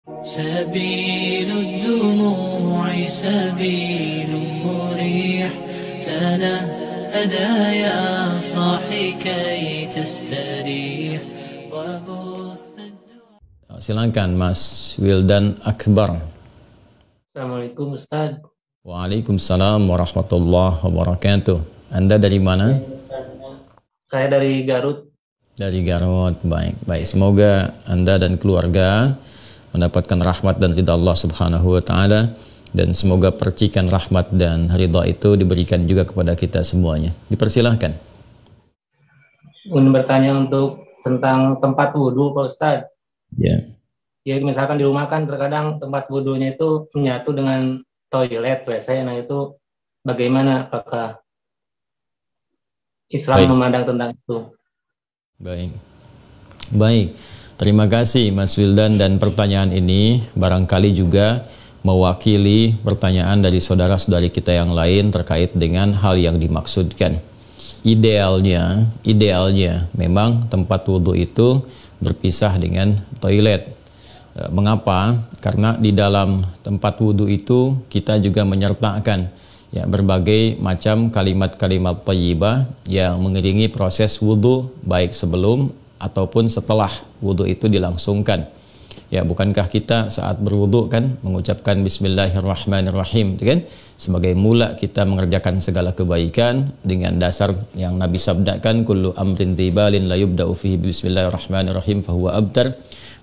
سبيل الدموع سبيل مريح تنهدى يا صاحي كي تستريح Silakan Mas Wildan Akbar. Assalamualaikum Ustaz. Waalaikumsalam warahmatullahi wabarakatuh. Anda dari mana? Saya dari Garut. Dari Garut, baik. Semoga Anda dan keluarga mendapatkan rahmat dan ridha Allah Subhanahu wa taala, dan semoga percikan rahmat dan ridha itu diberikan juga kepada kita semuanya. Dipersilahkan. Ingin bertanya tentang tempat wudhu Pak Ustaz. Ya. Ya misalkan di rumah kan terkadang tempat wudhunya itu menyatu dengan toilet WC. Nah itu bagaimana, apakah Islam memandang tentang itu? Baik. Terima kasih Mas Wildan, dan pertanyaan ini barangkali juga mewakili pertanyaan dari saudara-saudari kita yang lain terkait dengan hal yang dimaksudkan. Idealnya memang tempat wudhu itu berpisah dengan toilet. Mengapa? Karena di dalam tempat wudhu itu kita juga menyertakan berbagai macam kalimat-kalimat thayyibah yang mengiringi proses wudhu, baik sebelum ataupun setelah wudhu itu dilangsungkan. Bukankah kita saat berwudhu kan mengucapkan Bismillahirrahmanirrahim, kan? Sebagai mula kita mengerjakan segala kebaikan dengan dasar yang Nabi sabdakan, kullu amrin tibalin la yubda'u fihi Bismillahirrahmanirrahim fahuwa abtar.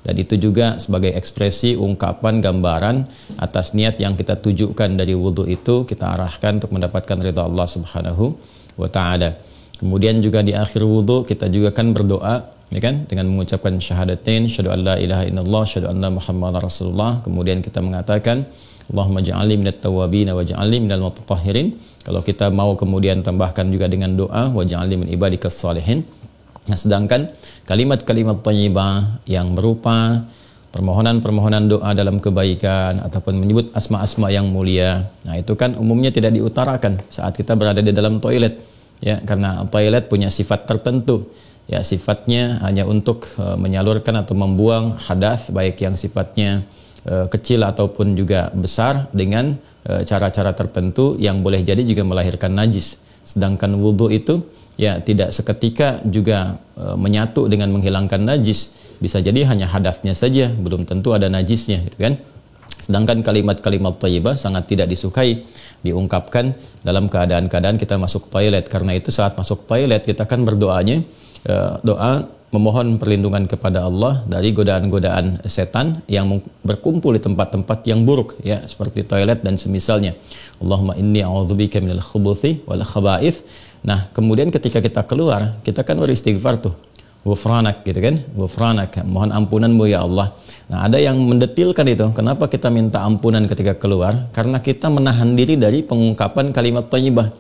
Dan itu juga sebagai ekspresi ungkapan gambaran atas niat yang kita tujukan dari wudhu itu, kita arahkan untuk mendapatkan ridha Allah Subhanahu wa taala. Kemudian juga di akhir wudhu kita juga kan berdoa, kan, dengan mengucapkan syahadatain, syahadu an la ilaha illallah, syahadu anna muhammadar rasulullah. Kemudian kita mengatakan Allahumma ja'alni minat tawwabin wa ja'alni minal mutatahhirin. Kalau kita mau kemudian tambahkan juga dengan doa wa ja'alni min ibadikas salihin. Nah, sedangkan kalimat-kalimat thayyibah yang berupa permohonan-permohonan doa dalam kebaikan ataupun menyebut asma-asma yang mulia, nah itu kan umumnya tidak diutarakan saat kita berada di dalam toilet, karena toilet punya sifat tertentu. Sifatnya hanya untuk menyalurkan atau membuang hadas, baik yang sifatnya kecil ataupun juga besar, dengan cara-cara tertentu yang boleh jadi juga melahirkan najis. Sedangkan wudhu itu tidak seketika juga menyatu dengan menghilangkan najis. Bisa jadi hanya hadasnya saja, belum tentu ada najisnya, gitu kan. Sedangkan kalimat-kalimat thayyibah sangat tidak disukai diungkapkan dalam keadaan-keadaan kita masuk toilet. Karena itu saat masuk toilet kita kan berdoanya doa memohon perlindungan kepada Allah dari godaan-godaan setan yang berkumpul di tempat-tempat yang buruk, seperti toilet dan semisalnya. Allahumma inni a'udzubika minal khubuthi wal khaba'ith. Nah, kemudian ketika kita keluar, kita kan beristighfar tuh. Ghufranak, gitu kan? Ghufranak, mohon ampunanmu ya Allah. Nah, ada yang mendetilkan itu. Kenapa kita minta ampunan ketika keluar? Karena kita menahan diri dari pengungkapan kalimat thayyibah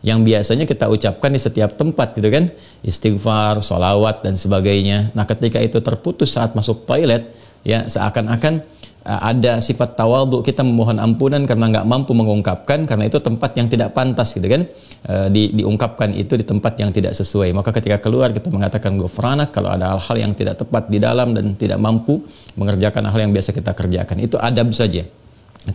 yang biasanya kita ucapkan di setiap tempat, gitu kan, istighfar, sholawat dan sebagainya. Nah, ketika itu terputus saat masuk toilet, seakan-akan ada sifat tawadhu, kita memohon ampunan karena nggak mampu mengungkapkan, karena itu tempat yang tidak pantas, gitu kan, diungkapkan itu di tempat yang tidak sesuai. Maka ketika keluar kita mengatakan ghufranak kalau ada hal-hal yang tidak tepat di dalam dan tidak mampu mengerjakan hal yang biasa kita kerjakan. Itu adab saja,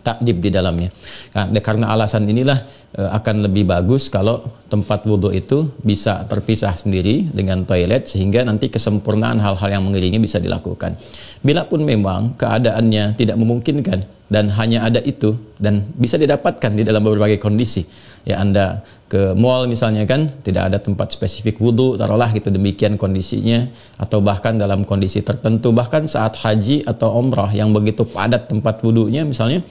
takdib di dalamnya. Nah, karena alasan inilah akan lebih bagus kalau tempat wudhu itu bisa terpisah sendiri dengan toilet, sehingga nanti kesempurnaan hal-hal yang mengiringi bisa dilakukan. Bila pun memang keadaannya tidak memungkinkan dan hanya ada itu dan bisa didapatkan di dalam berbagai kondisi, Anda ke mall misalnya kan, tidak ada tempat spesifik wudhu, taruhlah gitu, demikian kondisinya, atau bahkan dalam kondisi tertentu, bahkan saat haji atau umrah yang begitu padat tempat wudhunya misalnya,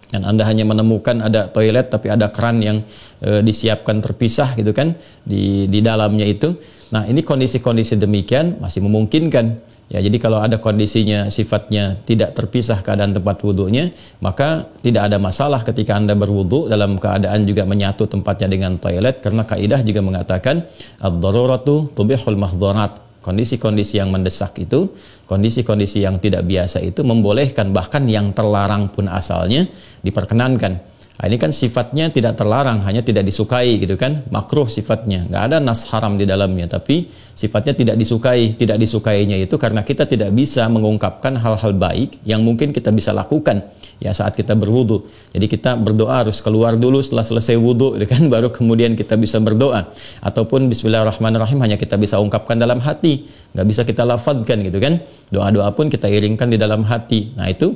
dan Anda hanya menemukan ada toilet tapi ada keran yang disiapkan terpisah, gitu kan, di dalamnya itu. Nah, ini kondisi-kondisi demikian masih memungkinkan. Jadi kalau ada kondisinya sifatnya tidak terpisah keadaan tempat wudhunya, maka tidak ada masalah ketika Anda berwudhu dalam keadaan juga menyatu tempatnya dengan toilet, karena kaidah juga mengatakan ad-daruratu tubihul mahdharat. Kondisi-kondisi yang mendesak itu, kondisi-kondisi yang tidak biasa itu membolehkan, bahkan yang terlarang pun asalnya diperkenankan. Nah, ini kan sifatnya tidak terlarang, hanya tidak disukai gitu kan, makruh sifatnya, nggak ada nas haram di dalamnya, tapi sifatnya tidak disukai. Tidak disukainya itu karena kita tidak bisa mengungkapkan hal-hal baik yang mungkin kita bisa lakukan ya saat kita berwudu. Jadi kita berdoa harus keluar dulu setelah selesai wudu gitu kan, baru kemudian kita bisa berdoa. Ataupun bismillahirrahmanirrahim hanya kita bisa ungkapkan dalam hati, nggak bisa kita lafadzkan gitu kan. Doa-doa pun kita iringkan di dalam hati. Nah itu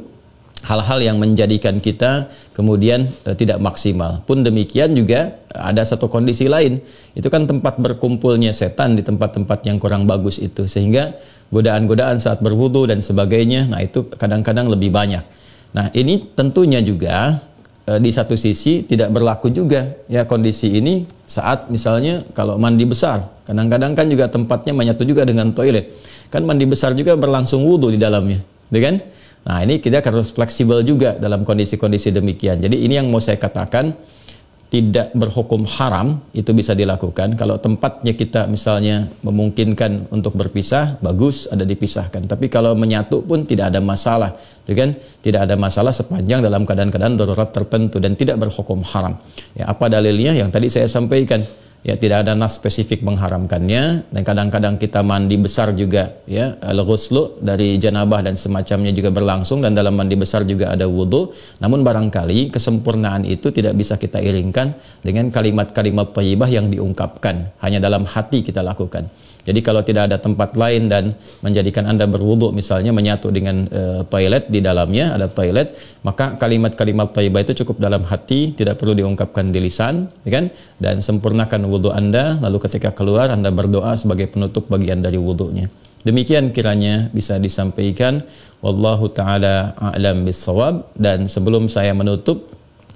hal-hal yang menjadikan kita kemudian tidak maksimal. Pun demikian juga ada satu kondisi lain, itu kan tempat berkumpulnya setan di tempat-tempat yang kurang bagus itu, sehingga godaan-godaan saat berwudu dan sebagainya, nah itu kadang-kadang lebih banyak. Nah ini tentunya juga di satu sisi tidak berlaku juga ya kondisi ini saat misalnya kalau mandi besar, kadang-kadang kan juga tempatnya menyatu juga dengan toilet, kan mandi besar juga berlangsung wudu di dalamnya, kan? Nah ini kita harus fleksibel juga dalam kondisi-kondisi demikian. Jadi ini yang mau saya katakan, tidak berhukum haram itu bisa dilakukan. Kalau tempatnya kita misalnya memungkinkan untuk berpisah, bagus ada dipisahkan. Tapi kalau menyatu pun tidak ada masalah, kan? Tidak ada masalah sepanjang dalam keadaan-keadaan darurat tertentu dan tidak berhukum haram. Ya, apa dalilnya? Yang tadi saya sampaikan. Ya, tidak ada nas spesifik mengharamkannya, dan kadang-kadang kita mandi besar juga ya, al-ghuslu dari janabah dan semacamnya juga berlangsung, dan dalam mandi besar juga ada wudu. Namun barangkali kesempurnaan itu tidak bisa kita iringkan dengan kalimat-kalimat thayyibah yang diungkapkan, hanya dalam hati kita lakukan. Jadi kalau tidak ada tempat lain dan menjadikan Anda berwudu misalnya menyatu dengan toilet, di dalamnya ada toilet, maka kalimat-kalimat thayyibah itu cukup dalam hati, tidak perlu diungkapkan di lisan, kan? Dan sempurnakan wudu Anda, lalu ketika keluar Anda berdoa sebagai penutup bagian dari wudunya. Demikian kiranya bisa disampaikan. Wallahu ta'ala a'lam bissawab. Dan sebelum saya menutup,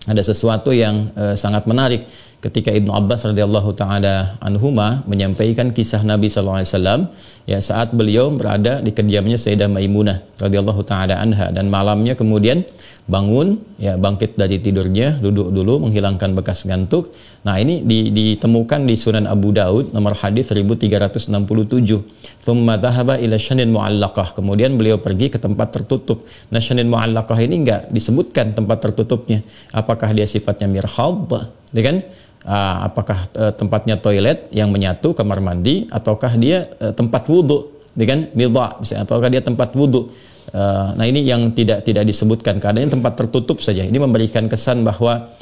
ada sesuatu yang sangat menarik ketika Ibnu Abbas radhiyallahu taala anhuma menyampaikan kisah Nabi sallallahu alaihi wasallam ya saat beliau berada di kediamannya Sayyidah Maimunah radhiyallahu taala anha, dan malamnya kemudian bangun ya, bangkit dari tidurnya, duduk dulu menghilangkan bekas ngantuk. Nah ini ditemukan di Sunan Abu Daud nomor hadis 1367. Thumma dhahaba ila syanin mu'allaqah, kemudian beliau pergi ke tempat tertutup. Nah syanin mu'allaqah ini enggak disebutkan tempat tertutupnya, apakah dia sifatnya mirhad, ya kan? Apakah tempatnya toilet yang menyatu, kamar mandi, ataukah dia tempat wudhu, kan? Midha, apakah dia tempat wudhu? Nah ini yang tidak disebutkan, keadaannya tempat tertutup saja. Ini memberikan kesan bahwa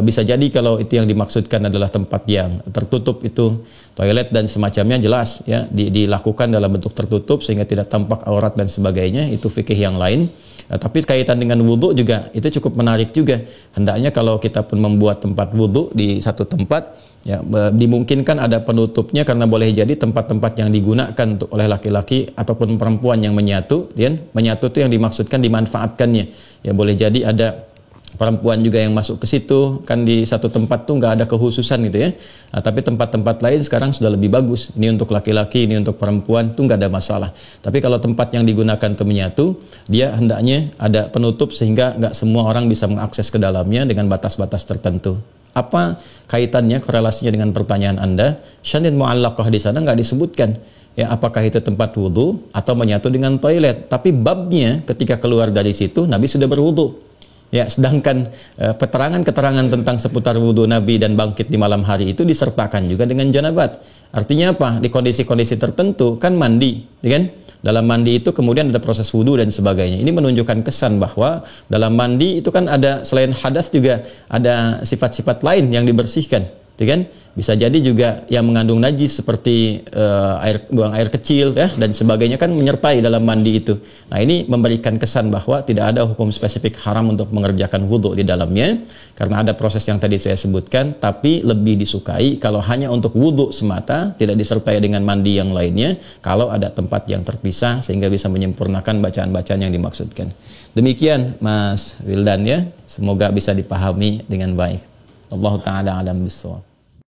bisa jadi kalau itu yang dimaksudkan adalah tempat yang tertutup, itu toilet dan semacamnya, jelas ya dilakukan dalam bentuk tertutup sehingga tidak tampak aurat dan sebagainya, itu fikih yang lain. Tapi kaitan dengan wudhu juga itu cukup menarik juga. Hendaknya kalau kita pun membuat tempat wudhu di satu tempat, ya dimungkinkan ada penutupnya, karena boleh jadi tempat-tempat yang digunakan untuk oleh laki-laki ataupun perempuan yang menyatu, ya, menyatu itu yang dimaksudkan dimanfaatkannya. Ya boleh jadi ada perempuan juga yang masuk ke situ, kan di satu tempat tuh nggak ada kekhususan gitu ya. Nah, tapi tempat-tempat lain sekarang sudah lebih bagus. Ini untuk laki-laki, ini untuk perempuan, tuh nggak ada masalah. Tapi kalau tempat yang digunakan untuk menyatu, dia hendaknya ada penutup sehingga nggak semua orang bisa mengakses ke dalamnya dengan batas-batas tertentu. Apa kaitannya, korelasinya dengan pertanyaan Anda? Syanin mu'allaqah di sana nggak disebutkan. Ya, apakah itu tempat wudhu atau menyatu dengan toilet? Tapi babnya ketika keluar dari situ, Nabi sudah berwudhu. Ya, sedangkan keterangan-keterangan tentang seputar wudhu Nabi dan bangkit di malam hari itu disertakan juga dengan janabat. Artinya apa? Di kondisi-kondisi tertentu kan mandi, kan? Dalam mandi itu kemudian ada proses wudhu dan sebagainya. Ini menunjukkan kesan bahwa dalam mandi itu kan ada, selain hadas juga ada sifat-sifat lain yang dibersihkan, kan? Bisa jadi juga yang mengandung najis seperti buang air kecil ya, dan sebagainya kan menyertai dalam mandi itu. Nah ini memberikan kesan bahwa tidak ada hukum spesifik haram untuk mengerjakan wudhu di dalamnya, karena ada proses yang tadi saya sebutkan. Tapi lebih disukai kalau hanya untuk wudhu semata, tidak disertai dengan mandi yang lainnya, kalau ada tempat yang terpisah sehingga bisa menyempurnakan bacaan-bacaan yang dimaksudkan. Demikian Mas Wildan ya, semoga bisa dipahami dengan baik. Allah Ta'ala alam bisawab.